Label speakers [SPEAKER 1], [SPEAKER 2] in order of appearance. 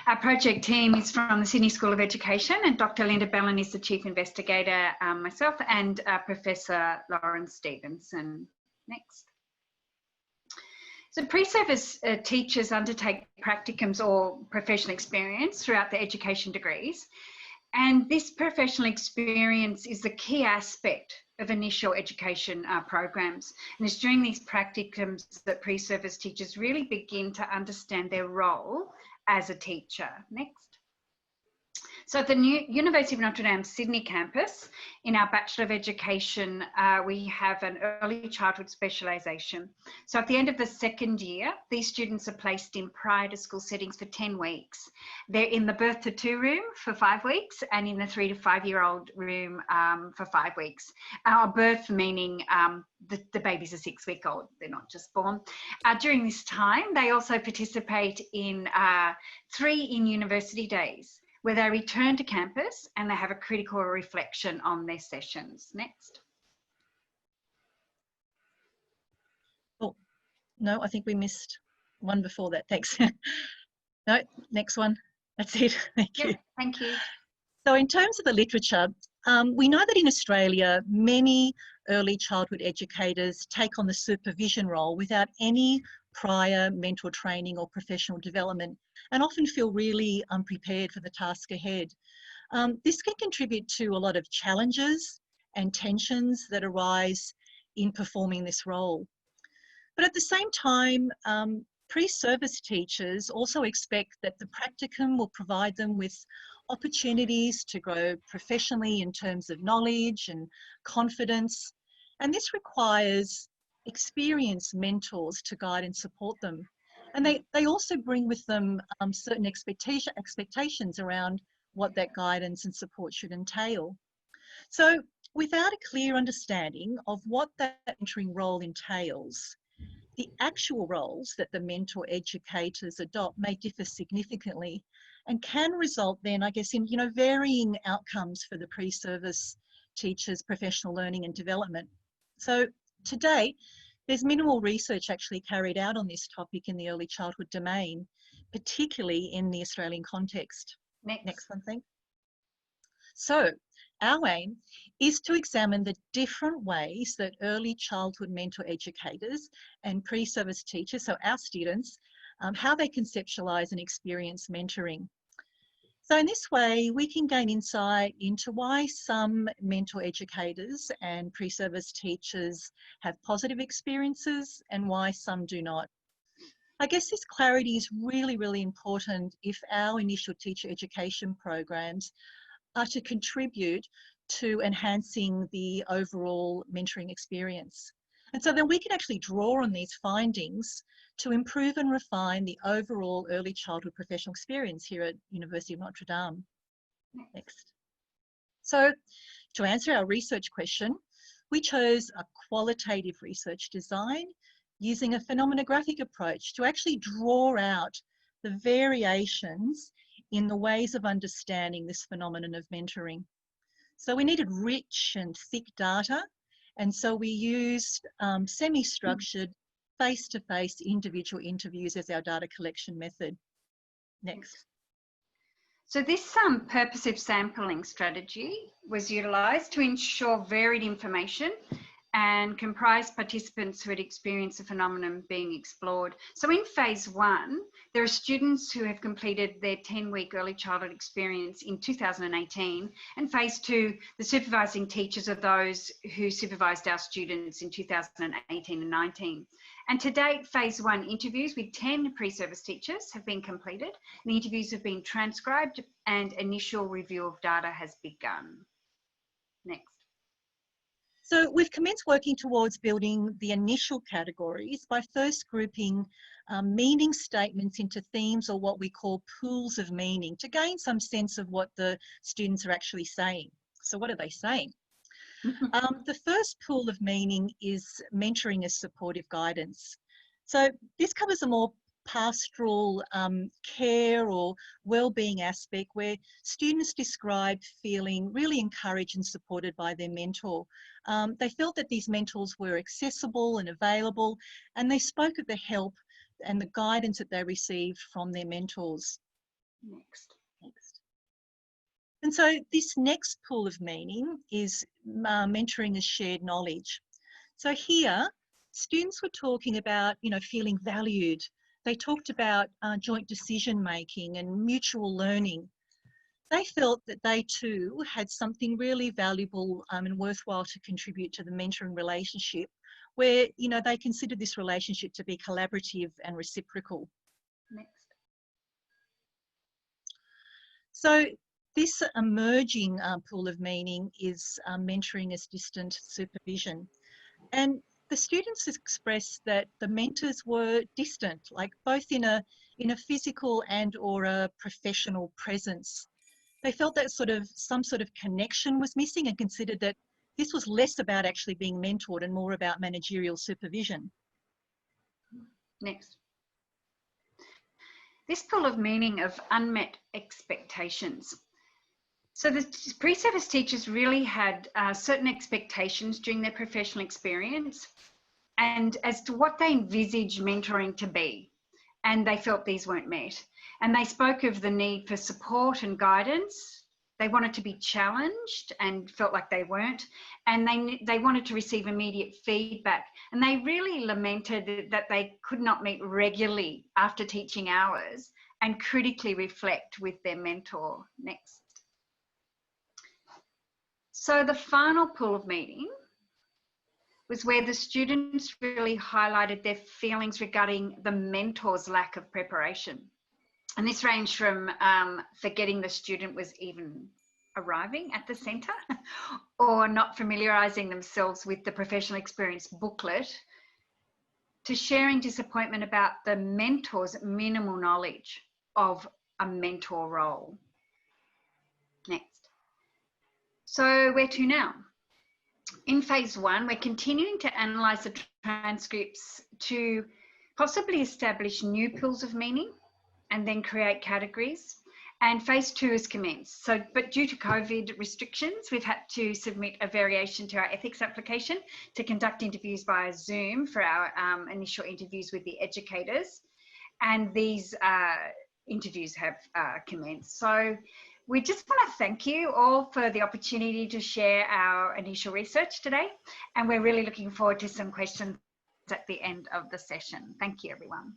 [SPEAKER 1] Our project team is from the Sydney School of Education, and Dr. Linda Bellen is the Chief Investigator, myself, and Professor Lauren Stevenson. Next. So pre-service teachers undertake practicums or professional experience throughout the education degrees. And this professional experience is the key aspect of initial education programs. And it's during these practicums that pre-service teachers really begin to understand their role as a teacher. Next. So at the University of Notre Dame Sydney campus, in our Bachelor of Education, we have an early childhood specialisation. So at the end of the second year, these students are placed in prior to school settings for 10 weeks. They're in the birth to 2 room for 5 weeks and in the 3 to 5 year old room for 5 weeks. Birth meaning the baby's a 6 week old, they're not just born. During this time, they also participate in 3 in-university days, where they return to campus and they have a critical reflection on their sessions. Next.
[SPEAKER 2] Oh, no, I think we missed one before that. Thanks. No, next one. That's it. Thank you.
[SPEAKER 1] Thank you.
[SPEAKER 2] So in terms of the literature, we know that in Australia, many early childhood educators take on the supervision role without any prior mentor training or professional development, and often feel really unprepared for the task ahead. This can contribute to a lot of challenges and tensions that arise in performing this role. But at the same time, pre-service teachers also expect that the practicum will provide them with opportunities to grow professionally in terms of knowledge and confidence. And this requires experienced mentors to guide and support them. And they also bring with them certain expectations around what that guidance and support should entail. So without a clear understanding of what that mentoring role entails, the actual roles that the mentor educators adopt may differ significantly and can result then, I guess, in varying outcomes for the pre-service teachers' professional learning and development. So to date, there's minimal research actually carried out on this topic in the early childhood domain, particularly in the Australian context. Next one, thanks. So our aim is to examine the different ways that early childhood mentor educators and pre-service teachers, so our students, how they conceptualise and experience mentoring. So in this way, we can gain insight into why some mentor educators and pre-service teachers have positive experiences and why some do not. I guess this clarity is really, really important if our initial teacher education programs are to contribute to enhancing the overall mentoring experience. And so then we can actually draw on these findings to improve and refine the overall early childhood professional experience here at University of Notre Dame. Next. So to answer our research question, we chose a qualitative research design using a phenomenographic approach to actually draw out the variations in the ways of understanding this phenomenon of mentoring. So we needed rich and thick data, and so we used semi-structured face-to-face individual interviews as our data collection method. Next.
[SPEAKER 1] So this purposive sampling strategy was utilised to ensure varied information and comprised participants who had experienced the phenomenon being explored. So in phase 1, there are students who have completed their 10-week early childhood experience in 2018, and phase 2, the supervising teachers are those who supervised our students in 2018 and 19. And to date, phase 1 interviews with 10 pre-service teachers have been completed. The interviews have been transcribed and initial review of data has begun. Next.
[SPEAKER 2] So we've commenced working towards building the initial categories by first grouping meaning statements into themes, or what we call pools of meaning, to gain some sense of what the students are actually saying. So what are they saying? The first pool of meaning is mentoring as supportive guidance. So this covers a more pastoral care or well-being aspect where students describe feeling really encouraged and supported by their mentor. They felt that these mentors were accessible and available, and they spoke of the help and the guidance that they received from their mentors.
[SPEAKER 1] Next.
[SPEAKER 2] Next. And so this next pool of meaning is mentoring as shared knowledge. So here, students were talking about, feeling valued. They talked about joint decision making and mutual learning. They felt that they too had something really valuable and worthwhile to contribute to the mentoring relationship, where, they considered this relationship to be collaborative and reciprocal.
[SPEAKER 1] Next.
[SPEAKER 2] So this emerging pool of meaning is mentoring as distant supervision. And the students expressed that the mentors were distant, like both in a physical and or a professional presence. They felt that some sort of connection was missing and considered that this was less about actually being mentored and more about managerial supervision.
[SPEAKER 1] Next. This pool of meaning of unmet expectations. So the pre-service teachers really had certain expectations during their professional experience and as to what they envisaged mentoring to be, and they felt these weren't met. And they spoke of the need for support and guidance. They wanted to be challenged and felt like they weren't, and they wanted to receive immediate feedback. And they really lamented that they could not meet regularly after teaching hours and critically reflect with their mentor. Next. So the final pool of meaning was where the students really highlighted their feelings regarding the mentor's lack of preparation. And this ranged from forgetting the student was even arriving at the centre or not familiarising themselves with the professional experience booklet to sharing disappointment about the mentor's minimal knowledge of a mentor role. Next. So where to now? In phase one, we're continuing to analyse the transcripts to possibly establish new pools of meaning and then create categories. And phase two has commenced. So, but due to COVID restrictions, we've had to submit a variation to our ethics application to conduct interviews via Zoom for our initial interviews with the educators. And these interviews have commenced. So we just want to thank you all for the opportunity to share our initial research today. And we're really looking forward to some questions at the end of the session. Thank you, everyone.